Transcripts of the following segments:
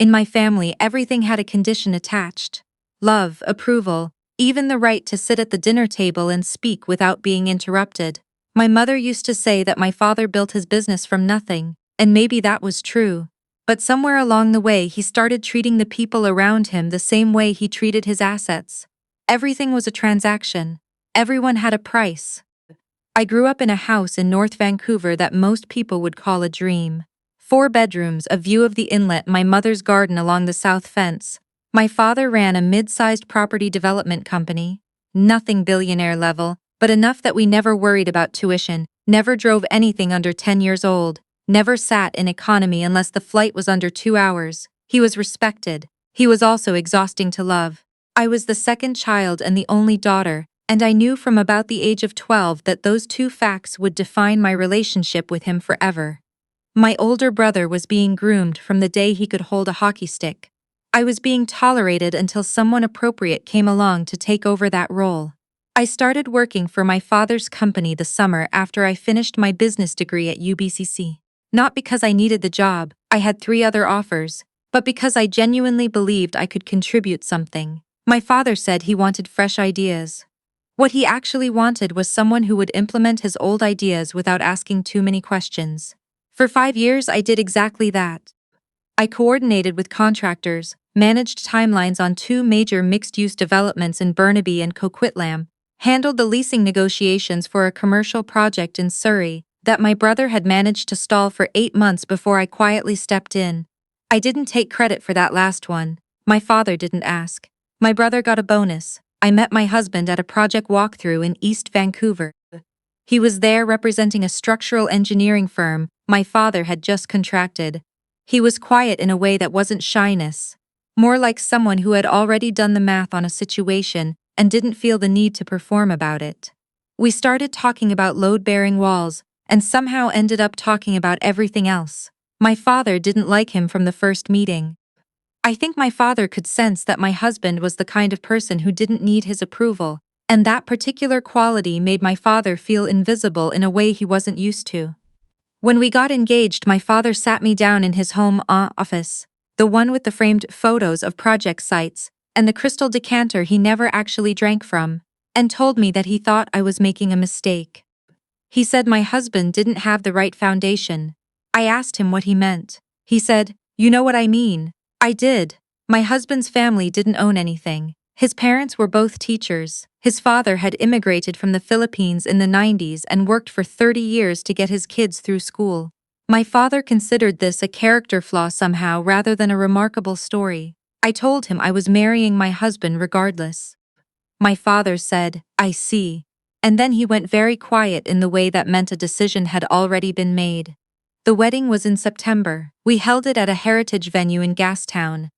In my family, everything had a condition attached. Love, approval, even the right to sit at the dinner table and speak without being interrupted. My mother used to say that my father built his business from nothing, and maybe that was true. But somewhere along the way he started treating the people around him the same way he treated his assets. Everything was a transaction. Everyone had a price. I grew up in a house in North Vancouver that most people would call a dream. 4 bedrooms, a view of the inlet, my mother's garden along the south fence. My father ran a mid-sized property development company. Nothing billionaire level, but enough that we never worried about tuition, never drove anything under 10 years old, never sat in economy unless the flight was under 2 hours. He was respected. He was also exhausting to love. I was the second child and the only daughter, and I knew from about the age of 12 that those 2 facts would define my relationship with him forever. My older brother was being groomed from the day he could hold a hockey stick. I was being tolerated until someone appropriate came along to take over that role. I started working for my father's company the summer after I finished my business degree at UBCC. Not because I needed the job, I had 3 other offers, but because I genuinely believed I could contribute something. My father said he wanted fresh ideas. What he actually wanted was someone who would implement his old ideas without asking too many questions. For 5 years I did exactly that. I coordinated with contractors, managed timelines on 2 major mixed-use developments in Burnaby and Coquitlam, handled the leasing negotiations for a commercial project in Surrey that my brother had managed to stall for 8 months before I quietly stepped in. I didn't take credit for that last one. My father didn't ask. My brother got a bonus. I met my husband at a project walkthrough in East Vancouver. He was there representing a structural engineering firm my father had just contracted. He was quiet in a way that wasn't shyness, more like someone who had already done the math on a situation and didn't feel the need to perform about it. We started talking about load-bearing walls and somehow ended up talking about everything else. My father didn't like him from the first meeting. I think my father could sense that my husband was the kind of person who didn't need his approval, and that particular quality made my father feel invisible in a way he wasn't used to. When we got engaged, my father sat me down in his home office, the one with the framed photos of project sites, and the crystal decanter he never actually drank from, and told me that he thought I was making a mistake. He said my husband didn't have the right foundation. I asked him what he meant. He said, "You know what I mean." I did. My husband's family didn't own anything. His parents were both teachers. His father had immigrated from the Philippines in the 90s and worked for 30 years to get his kids through school. My father considered this a character flaw somehow rather than a remarkable story. I told him I was marrying my husband regardless. My father said, "I see." And then he went very quiet in the way that meant a decision had already been made. The wedding was in September. We held it at a heritage venue in Gastown.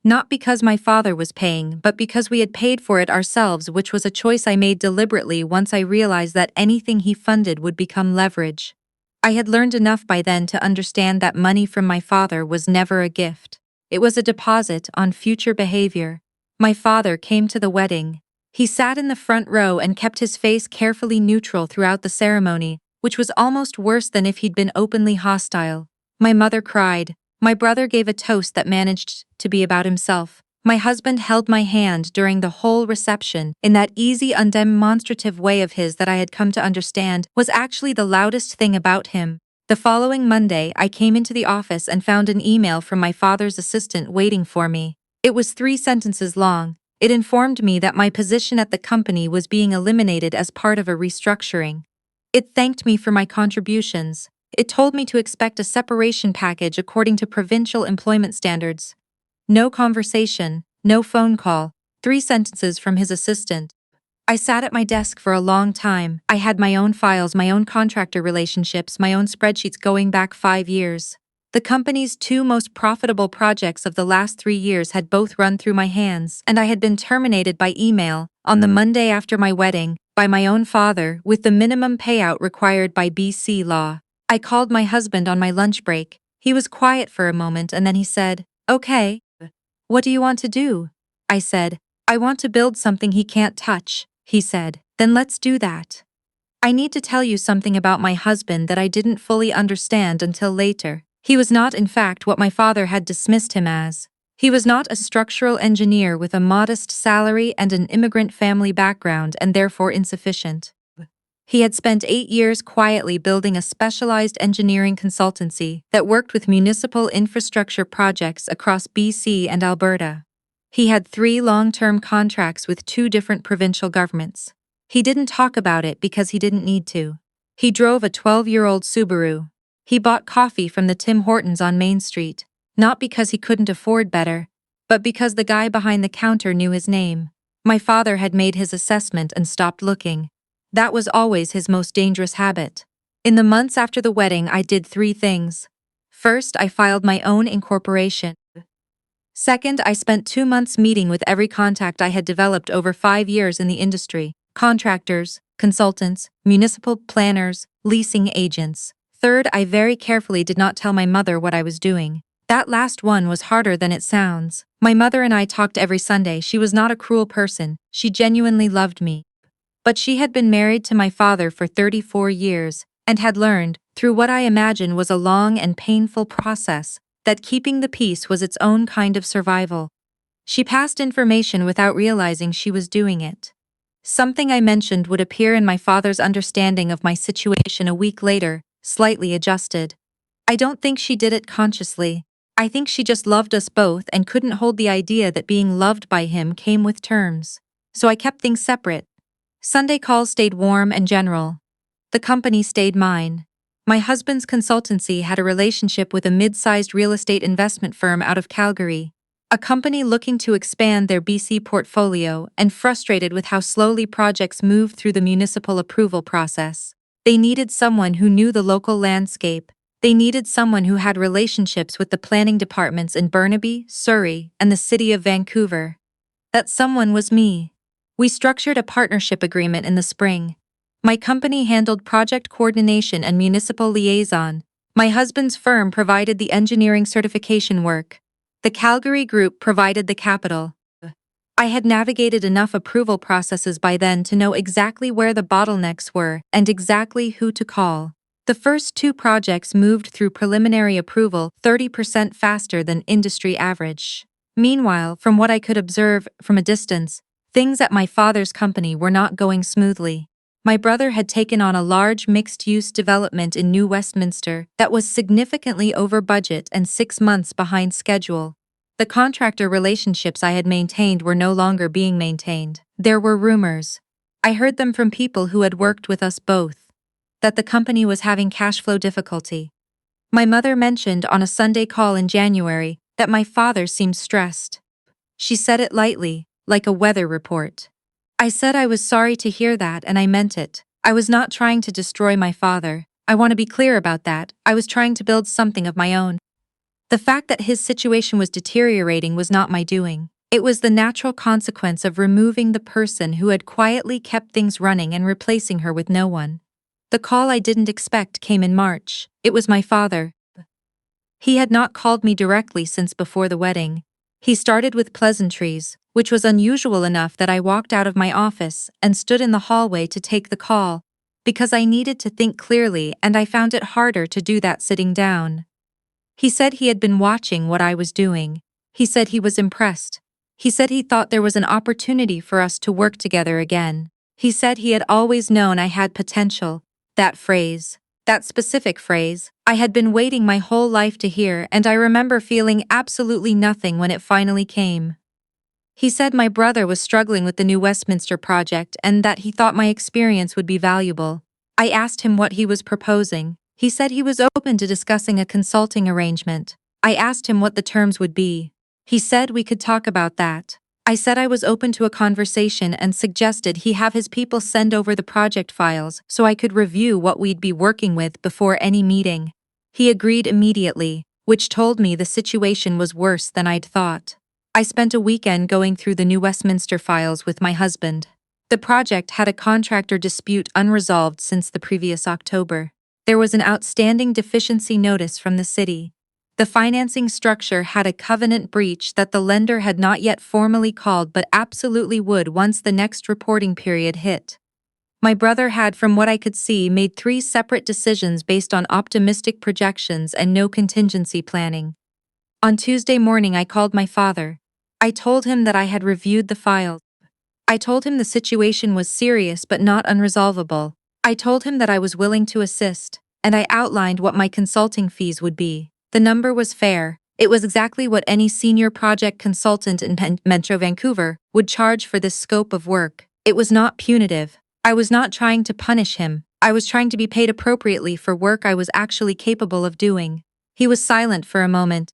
Not because my father was paying, but because we had paid for it ourselves, which was a choice I made deliberately once I realized that anything he funded would become leverage. I had learned enough by then to understand that money from my father was never a gift. It was a deposit on future behavior. My father came to the wedding. He sat in the front row and kept his face carefully neutral throughout the ceremony, which was almost worse than if he'd been openly hostile. My mother cried. My brother gave a toast that managed to be about himself. My husband held my hand during the whole reception in that easy, undemonstrative way of his that I had come to understand was actually the loudest thing about him. The following Monday, I came into the office and found an email from my father's assistant waiting for me. It was 3 sentences long. It informed me that my position at the company was being eliminated as part of a restructuring. It thanked me for my contributions. It told me to expect a separation package according to provincial employment standards. No conversation, no phone call, 3 sentences from his assistant. I sat at my desk for a long time. I had my own files, my own contractor relationships, my own spreadsheets going back 5 years. The company's 2 most profitable projects of the last 3 years had both run through my hands, and I had been terminated by email, on the Monday after my wedding, by my own father, with the minimum payout required by BC law. I called my husband on my lunch break. He was quiet for a moment and then he said, "Okay. What do you want to do?" I said, "I want to build something he can't touch." He said, "Then let's do that." I need to tell you something about my husband that I didn't fully understand until later. He was not, in fact, what my father had dismissed him as. He was not a structural engineer with a modest salary and an immigrant family background and therefore insufficient. He had spent 8 years quietly building a specialized engineering consultancy that worked with municipal infrastructure projects across BC and Alberta. He had 3 long-term contracts with 2 different provincial governments. He didn't talk about it because he didn't need to. He drove a 12-year-old Subaru. He bought coffee from the Tim Hortons on Main Street, not because he couldn't afford better, but because the guy behind the counter knew his name. My father had made his assessment and stopped looking. That was always his most dangerous habit. In the months after the wedding, I did 3 things. First, I filed my own incorporation. Second, I spent 2 months meeting with every contact I had developed over 5 years in the industry: contractors, consultants, municipal planners, leasing agents. Third, I very carefully did not tell my mother what I was doing. That last one was harder than it sounds. My mother and I talked every Sunday. She was not a cruel person. She genuinely loved me. But she had been married to my father for 34 years and had learned, through what I imagine was a long and painful process, that keeping the peace was its own kind of survival. She passed information without realizing she was doing it. Something I mentioned would appear in my father's understanding of my situation a week later, slightly adjusted. I don't think she did it consciously. I think she just loved us both and couldn't hold the idea that being loved by him came with terms. So I kept things separate. Sunday calls stayed warm and general. The company stayed mine. My husband's consultancy had a relationship with a mid-sized real estate investment firm out of Calgary, a company looking to expand their BC portfolio and frustrated with how slowly projects moved through the municipal approval process. They needed someone who knew the local landscape. They needed someone who had relationships with the planning departments in Burnaby, Surrey, and the city of Vancouver. That someone was me. We structured a partnership agreement in the spring. My company handled project coordination and municipal liaison. My husband's firm provided the engineering certification work. The Calgary group provided the capital. I had navigated enough approval processes by then to know exactly where the bottlenecks were and exactly who to call. The first 2 projects moved through preliminary approval 30% faster than industry average. Meanwhile, from what I could observe from a distance, things at my father's company were not going smoothly. My brother had taken on a large mixed-use development in New Westminster that was significantly over budget and 6 months behind schedule. The contractor relationships I had maintained were no longer being maintained. There were rumors. I heard them from people who had worked with us both, that the company was having cash flow difficulty. My mother mentioned on a Sunday call in January that my father seemed stressed. She said it lightly, like a weather report. I said I was sorry to hear that and I meant it. I was not trying to destroy my father. I want to be clear about that. I was trying to build something of my own. The fact that his situation was deteriorating was not my doing. It was the natural consequence of removing the person who had quietly kept things running and replacing her with no one. The call I didn't expect came in March. It was my father. He had not called me directly since before the wedding. He started with pleasantries, which was unusual enough that I walked out of my office and stood in the hallway to take the call, because I needed to think clearly and I found it harder to do that sitting down. He said he had been watching what I was doing. He said he was impressed. He said he thought there was an opportunity for us to work together again. He said he had always known I had potential. That phrase, that specific phrase, I had been waiting my whole life to hear, and I remember feeling absolutely nothing when it finally came. He said my brother was struggling with the New Westminster project and that he thought my experience would be valuable. I asked him what he was proposing. He said he was open to discussing a consulting arrangement. I asked him what the terms would be. He said we could talk about that. I said I was open to a conversation and suggested he have his people send over the project files so I could review what we'd be working with before any meeting. He agreed immediately, which told me the situation was worse than I'd thought. I spent a weekend going through the New Westminster files with my husband. The project had a contractor dispute unresolved since the previous October. There was an outstanding deficiency notice from the city. The financing structure had a covenant breach that the lender had not yet formally called but absolutely would once the next reporting period hit. My brother had, from what I could see, made 3 separate decisions based on optimistic projections and no contingency planning. On Tuesday morning, I called my father. I told him that I had reviewed the files. I told him the situation was serious but not unresolvable. I told him that I was willing to assist, and I outlined what my consulting fees would be. The number was fair. It was exactly what any senior project consultant in Metro Vancouver would charge for this scope of work. It was not punitive. I was not trying to punish him. I was trying to be paid appropriately for work I was actually capable of doing. He was silent for a moment.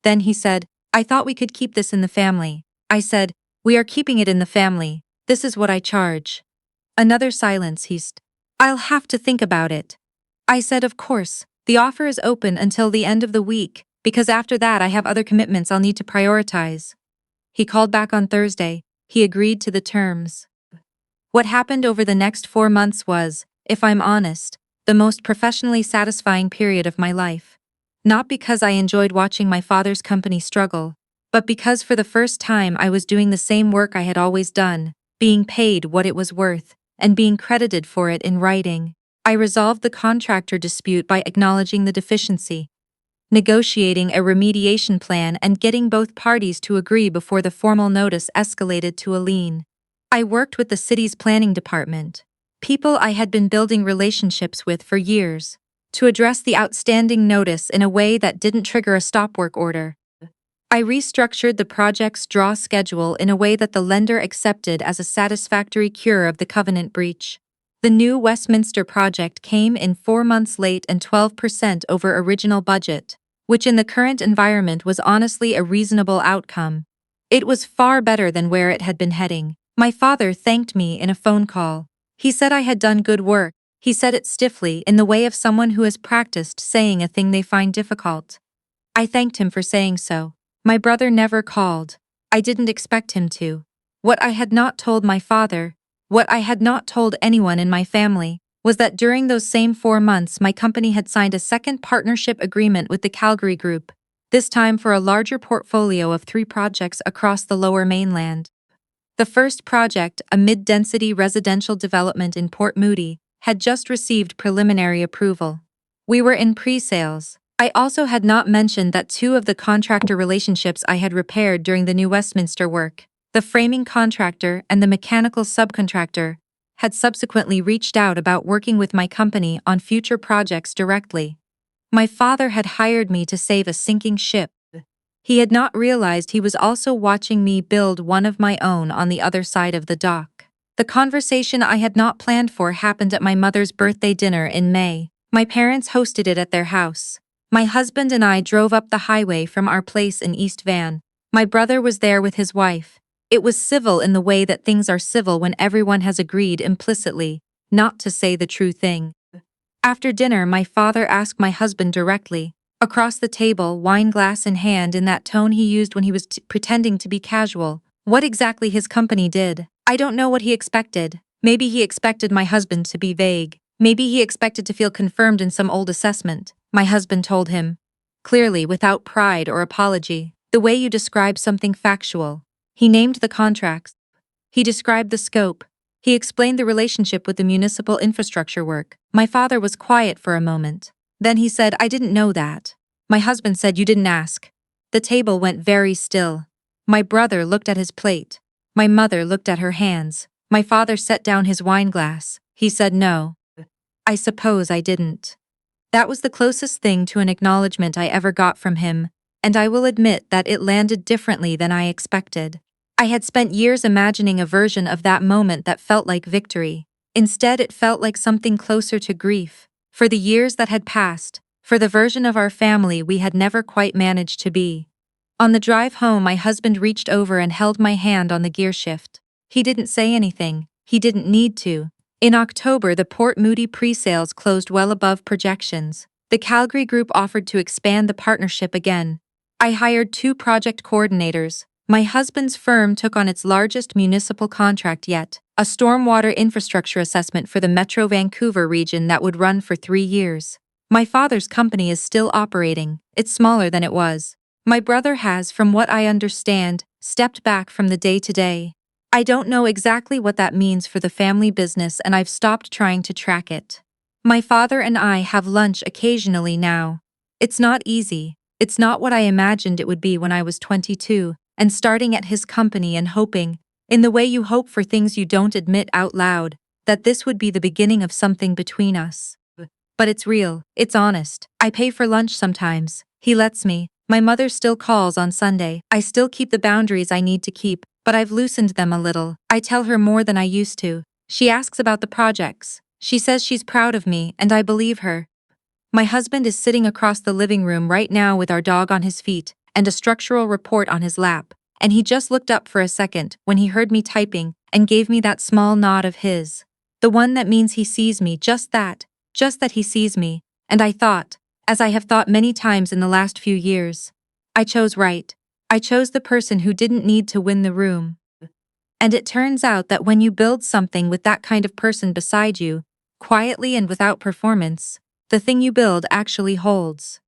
Then he said, "I thought we could keep this in the family." I said, "We are keeping it in the family. This is what I charge." Another silence. "I'll have to think about it." I said, "Of course, the offer is open until the end of the week, because after that I have other commitments I'll need to prioritize." He called back on Thursday. He agreed to the terms. What happened over the next 4 months was, if I'm honest, the most professionally satisfying period of my life. Not because I enjoyed watching my father's company struggle, but because for the first time I was doing the same work I had always done, being paid what it was worth, and being credited for it in writing. I resolved the contractor dispute by acknowledging the deficiency, negotiating a remediation plan, and getting both parties to agree before the formal notice escalated to a lien. I worked with the city's planning department, people I had been building relationships with for years, to address the outstanding notice in a way that didn't trigger a stop work order. I restructured the project's draw schedule in a way that the lender accepted as a satisfactory cure of the covenant breach. The new Westminster project came in 4 months late and 12% over original budget, which in the current environment was honestly a reasonable outcome. It was far better than where it had been heading. My father thanked me in a phone call. He said I had done good work. He said it stiffly, in the way of someone who has practiced saying a thing they find difficult. I thanked him for saying so. My brother never called. I didn't expect him to. What I had not told my father, what I had not told anyone in my family, was that during those same 4 months my company had signed a second partnership agreement with the Calgary Group, this time for a larger portfolio of 3 projects across the Lower Mainland. The first project, a mid-density residential development in Port Moody, had just received preliminary approval. We were in pre-sales. I also had not mentioned that 2 of the contractor relationships I had repaired during the new Westminster work, the framing contractor and the mechanical subcontractor, had subsequently reached out about working with my company on future projects directly. My father had hired me to save a sinking ship. He had not realized he was also watching me build one of my own on the other side of the dock. The conversation I had not planned for happened at my mother's birthday dinner in May. My parents hosted it at their house. My husband and I drove up the highway from our place in East Van. My brother was there with his wife. It was civil in the way that things are civil when everyone has agreed implicitly not to say the true thing. After dinner, my father asked my husband directly, across the table, wine glass in hand, in that tone he used when he was pretending to be casual, what exactly his company did. I don't know what he expected. Maybe he expected my husband to be vague. Maybe he expected to feel confirmed in some old assessment. My husband told him, clearly, without pride or apology, the way you describe something factual. He named the contracts. He described the scope. He explained the relationship with the municipal infrastructure work. My father was quiet for a moment. Then he said, "I didn't know that." My husband said, "You didn't ask." The table went very still. My brother looked at his plate. My mother looked at her hands. My father set down his wine glass. He said, "No. I suppose I didn't." That was the closest thing to an acknowledgement I ever got from him, and I will admit that it landed differently than I expected. I had spent years imagining a version of that moment that felt like victory. Instead, it felt like something closer to grief. For the years that had passed, for the version of our family we had never quite managed to be. On the drive home, my husband reached over and held my hand on the gear shift. He didn't say anything. He didn't need to. In October, the Port Moody pre-sales closed well above projections. The Calgary Group offered to expand the partnership again. I hired 2 project coordinators. My husband's firm took on its largest municipal contract yet, a stormwater infrastructure assessment for the Metro Vancouver region that would run for 3 years. My father's company is still operating. It's smaller than it was. My brother has, from what I understand, stepped back from the day-to-day. I don't know exactly what that means for the family business, and I've stopped trying to track it. My father and I have lunch occasionally now. It's not easy. It's not what I imagined it would be when I was 22, and starting at his company and hoping, in the way you hope for things you don't admit out loud, that this would be the beginning of something between us. But it's real, it's honest. I pay for lunch sometimes. He lets me. My mother still calls on Sunday. I still keep the boundaries I need to keep, but I've loosened them a little. I tell her more than I used to. She asks about the projects. She says she's proud of me, and I believe her. My husband is sitting across the living room right now with our dog on his feet and a structural report on his lap, and he just looked up for a second when he heard me typing and gave me that small nod of his. The one that means he sees me, just that he sees me, and I thought, as I have thought many times in the last few years, I chose right. I chose the person who didn't need to win the room. And it turns out that when you build something with that kind of person beside you, quietly and without performance, the thing you build actually holds.